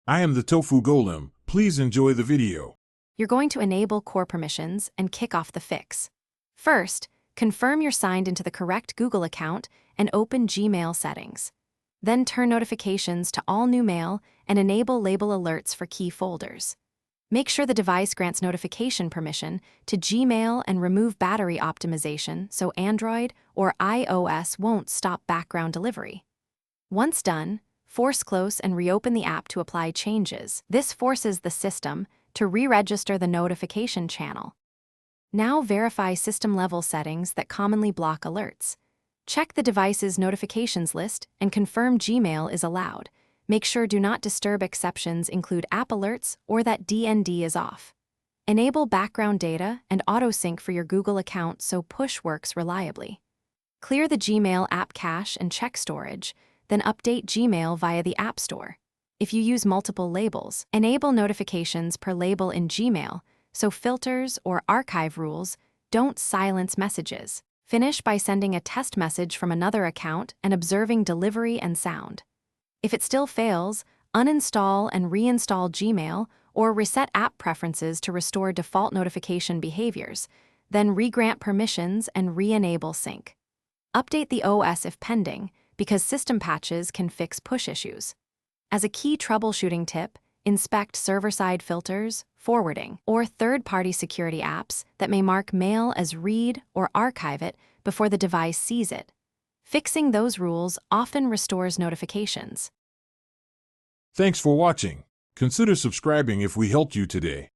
I am the Tofu Golem. Please enjoy the video. You're going to enable core permissions and kick off the fix. First, confirm you're signed into the correct Google account and open Gmail settings. Then turn notifications to all new mail and enable label alerts for key folders. Make sure the device grants notification permission to Gmail and remove battery optimization so Android or iOS won't stop background delivery. Once done, force close and reopen the app to apply changes. This forces the system to re-register the notification channel. Now verify system-level settings that commonly block alerts. Check the device's notifications list and confirm Gmail is allowed. Make sure Do Not Disturb exceptions include app alerts or that DND is off. Enable background data and auto-sync for your Google account so push works reliably. Clear the Gmail app cache and check storage, then update Gmail via the App Store. If you use multiple labels, enable notifications per label in Gmail so filters or archive rules don't silence messages. Finish by sending a test message from another account and observing delivery and sound. If it still fails, uninstall and reinstall Gmail or reset app preferences to restore default notification behaviors, then regrant permissions and re-enable sync. Update the OS if pending, because system patches can fix push issues. As a key troubleshooting tip, inspect server-side filters, forwarding, or third-party security apps that may mark mail as read or archive it before the device sees it. Fixing those rules often restores notifications. Thanks for watching. Consider subscribing if we helped you today.